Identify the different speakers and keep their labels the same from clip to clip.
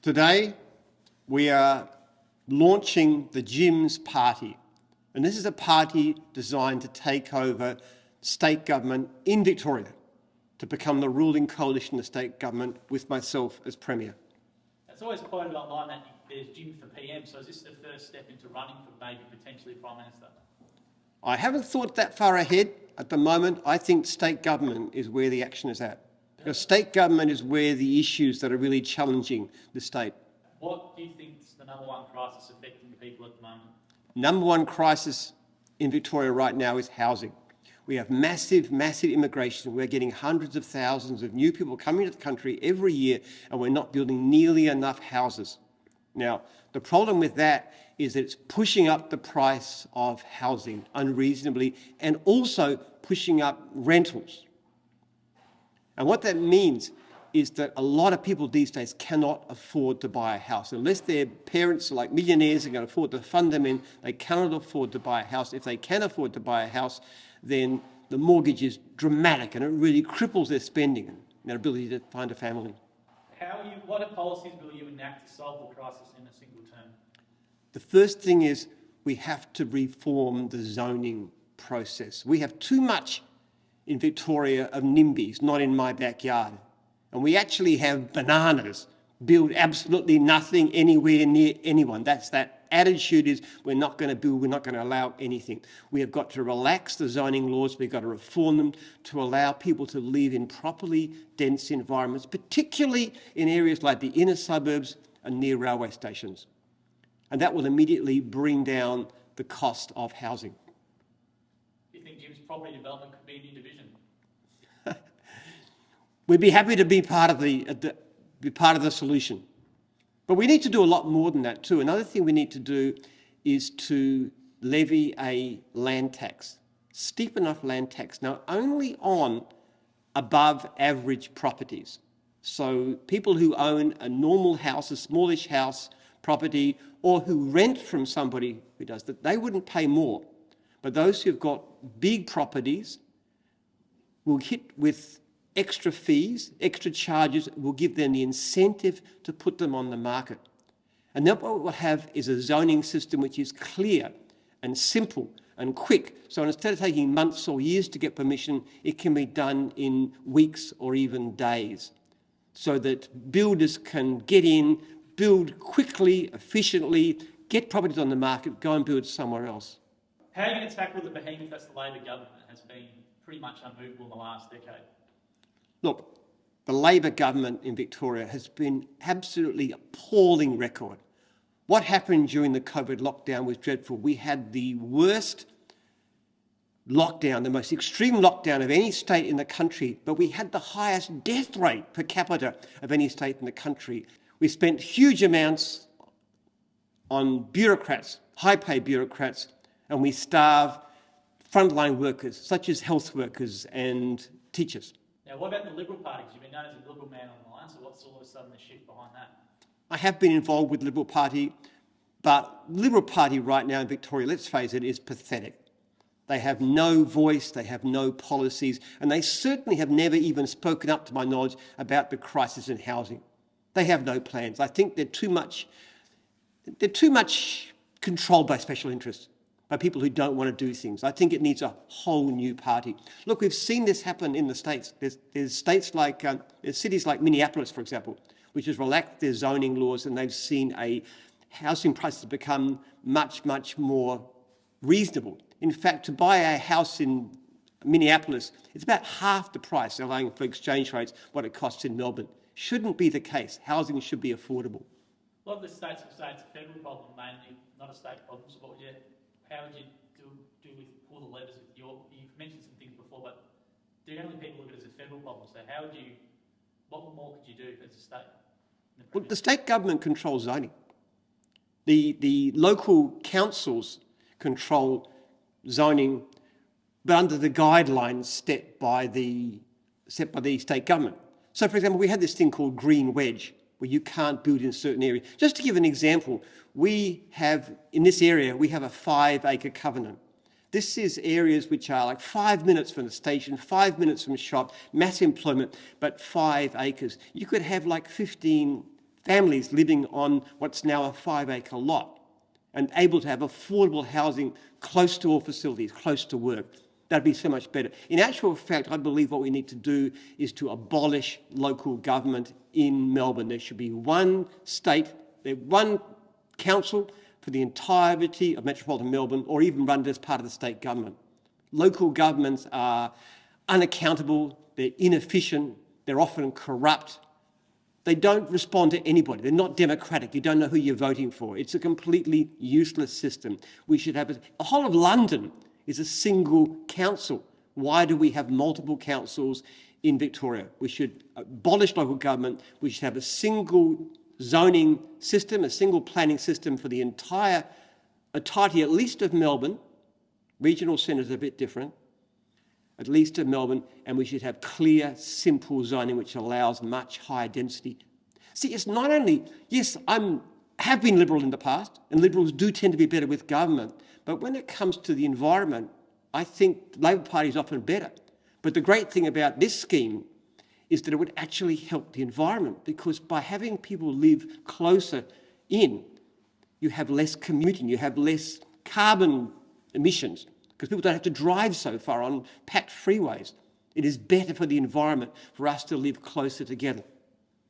Speaker 1: Today, we are launching the Gims party. And this is a party designed to take over state government in Victoria to become the ruling coalition of state government with myself as Premier.
Speaker 2: It's always quoted online that there's Gims for PM, so is this the first step into running for maybe potentially Prime Minister?
Speaker 1: I haven't thought that far ahead. At the moment, I think state government is where the action is at. Because state government is where the issues that are really challenging the state.
Speaker 2: What do you think is the number one crisis affecting the people at the moment?
Speaker 1: Number one crisis in Victoria right now is housing. We have massive immigration. We're getting hundreds of thousands of new people coming to the country every year, and we're not building nearly enough houses. Now, the problem with that is that it's pushing up the price of housing unreasonably and also pushing up rentals. And what that means is that a lot of people these days cannot afford to buy a house. Unless their parents are like millionaires and can afford to fund them in, they cannot afford to buy a house. If they can afford to buy a house, then the mortgage is dramatic and it really cripples their spending and their ability to find a family.
Speaker 2: What policies will you enact to solve the crisis in a single term?
Speaker 1: The first thing is we have to reform the zoning process. We have too much in Victoria of NIMBYs, not in my backyard. And we actually have bananas build absolutely nothing anywhere near anyone. That attitude is we're not going to build, we're not going to allow anything. We have got to relax the zoning laws, we've got to reform them to allow people to live in properly dense environments, particularly in areas like the inner suburbs and near railway stations. And that will immediately bring down the cost of housing.
Speaker 2: Do you think Gims property development could be a new division?
Speaker 1: We'd be happy to be part of the solution. But we need to do a lot more than that too. Another thing we need to do is to levy a land tax, steep enough land tax, now only on above average properties. So people who own a normal house, a smallish house property, or who rent from somebody who does that, they wouldn't pay more. But those who've got big properties will hit with extra fees, extra charges, will give them the incentive to put them on the market. And then what we'll have is a zoning system which is clear and simple and quick. So instead of taking months or years to get permission, it can be done in weeks or even days, so that builders can get in, build quickly, efficiently, get properties on the market, go and build somewhere else.
Speaker 2: How are you going to tackle the behemoth that's the Labor government has been pretty much unmovable in the last decade?
Speaker 1: Look, the Labor government in Victoria has been absolutely appalling record. What happened during the COVID lockdown was dreadful. We had the worst lockdown, the most extreme lockdown of any state in the country, but we had the highest death rate per capita of any state in the country. We spent huge amounts on bureaucrats, high-paid bureaucrats, and we starved frontline workers, such as health workers and teachers.
Speaker 2: Now, what about the Liberal Party? You've been known as a Liberal man online, so what's all of a sudden the shift behind that?
Speaker 1: I have been involved with the Liberal Party, but the Liberal Party right now in Victoria, let's face it, is pathetic. They have no voice, they have no policies, and they certainly have never even spoken up, to my knowledge, about the crisis in housing. They have no plans. I think they're too much controlled by special interests, by people who don't want to do things. I think it needs a whole new party. Look, we've seen this happen in the States. There's states like, there's cities like Minneapolis, for example, which has relaxed their zoning laws, and they've seen housing prices become much more reasonable. In fact, to buy a house in Minneapolis, it's about half the price, allowing for exchange rates, what it costs in Melbourne. Shouldn't be the case. Housing should be affordable.
Speaker 2: A lot of the states will say it's a federal problem mainly, not a state problem. So how would you do with pull the levers with you've mentioned some things before, but generally people look at it as a federal problem. So what more could you do as a state?
Speaker 1: Well, the state government controls zoning. The local councils control zoning, but under the guidelines set by the state government. So, for example, we had this thing called green wedge, where you can't build in certain areas. Just to give an example, in this area, we have a 5-acre covenant. This is areas which are like 5 minutes from the station, 5 minutes from the shop, mass employment, but 5 acres. You could have like 15 families living on what's now a 5-acre lot and able to have affordable housing close to all facilities, close to work. That'd be so much better. In actual fact, I believe what we need to do is to abolish local government in Melbourne. There should be one state, one council for the entirety of metropolitan Melbourne, or even run as part of the state government. Local governments are unaccountable, they're inefficient, they're often corrupt. They don't respond to anybody. They're not democratic. You don't know who you're voting for. It's a completely useless system. We should have the whole of London is a single council. Why do we have multiple councils in Victoria? We should abolish local government. We should have a single zoning system, a single planning system for the entirety at least of Melbourne. Regional centres are a bit different, at least of Melbourne, and we should have clear, simple zoning which allows much higher density. See, it's not only, yes, have been Liberal in the past, and Liberals do tend to be better with government, but when it comes to the environment, I think the Labor Party is often better. But the great thing about this scheme is that it would actually help the environment, because by having people live closer in, you have less commuting, you have less carbon emissions, because people don't have to drive so far on packed freeways. It is better for the environment for us to live closer together.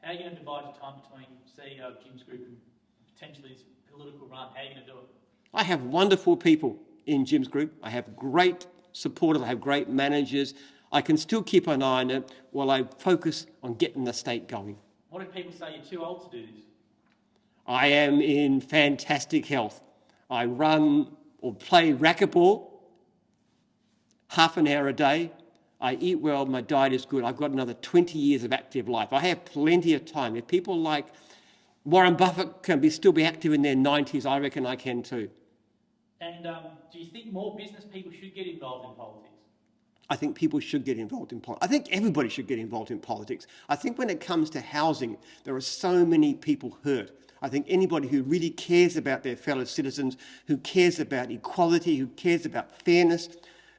Speaker 2: How are you going to divide your time between CEO of Gims Group and potentially this political run? How are you going to do it?
Speaker 1: I have wonderful people in Gims Group. I have great supporters. I have great managers. I can still keep an eye on it while I focus on getting the state going.
Speaker 2: What if people say you're too old to do this?
Speaker 1: I am in fantastic health. I run or play racquetball half an hour a day. I eat well, my diet is good. I've got another 20 years of active life. I have plenty of time. If people like Warren Buffett can still be active in their 90s, I reckon I can too.
Speaker 2: And do you think more business people should get involved in politics?
Speaker 1: I think people should get involved in politics. I think everybody should get involved in politics. I think when it comes to housing, there are so many people hurt. I think anybody who really cares about their fellow citizens, who cares about equality, who cares about fairness,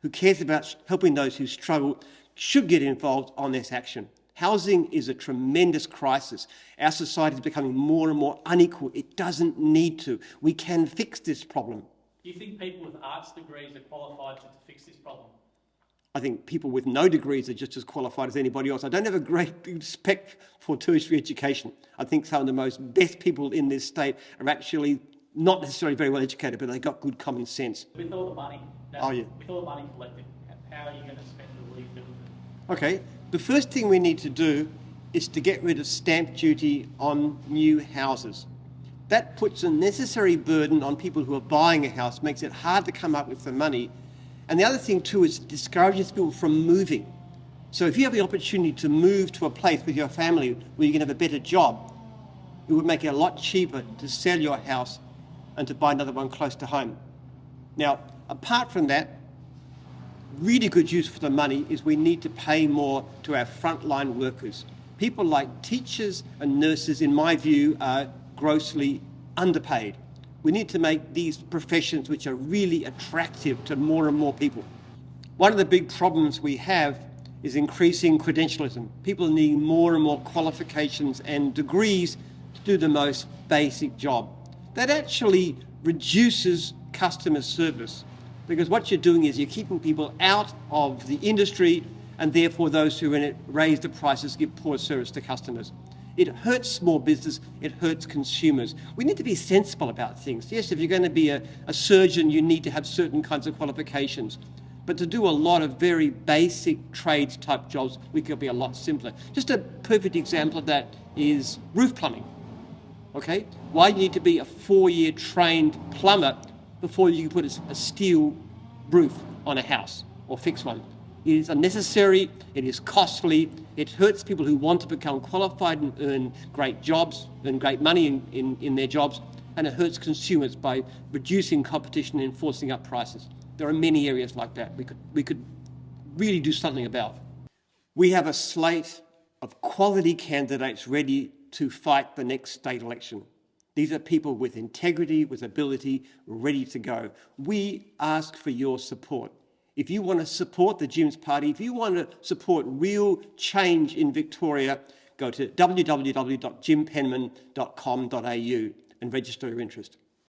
Speaker 1: who cares about helping those who struggle, should get involved on this action. Housing is a tremendous crisis. Our society is becoming more and more unequal. It doesn't need to. We can fix this problem.
Speaker 2: Do you think people with arts degrees are qualified to fix this problem?
Speaker 1: I think people with no degrees are just as qualified as anybody else. I don't have a great respect for tertiary education. I think some of the most best people in this state are actually not necessarily very well educated, but they've got good common sense.
Speaker 2: With all the money, with all the money collected, how are you going to spend the relief bill?
Speaker 1: Okay, the first thing we need to do is to get rid of stamp duty on new houses. That puts a necessary burden on people who are buying a house, makes it hard to come up with the money. And the other thing too is it discourages people from moving. So if you have the opportunity to move to a place with your family where you can have a better job, it would make it a lot cheaper to sell your house and to buy another one close to home. Now, apart from that, really good use for the money is we need to pay more to our frontline workers. People like teachers and nurses, in my view, are grossly underpaid. We need to make these professions which are really attractive to more and more people. One of the big problems we have is increasing credentialism. People need more and more qualifications and degrees to do the most basic job. That actually reduces customer service, because what you're doing is you're keeping people out of the industry, and therefore those who are in it raise the prices, give poor service to customers. It hurts small business, it hurts consumers. We need to be sensible about things. Yes, if you're going to be a surgeon, you need to have certain kinds of qualifications. But to do a lot of very basic trades type jobs, we could be a lot simpler. Just a perfect example of that is roof plumbing. Okay? Why do you need to be a 4-year trained plumber before you can put a steel roof on a house or fix one? It is unnecessary, it is costly, it hurts people who want to become qualified and earn great jobs, earn great money in their jobs, and it hurts consumers by reducing competition and forcing up prices. There are many areas like that we could really do something about. We have a slate of quality candidates ready to fight the next state election. These are people with integrity, with ability, ready to go. We ask for your support. If you want to support the Gims Party, if you want to support real change in Victoria, go to www.jimpenman.com.au and register your interest.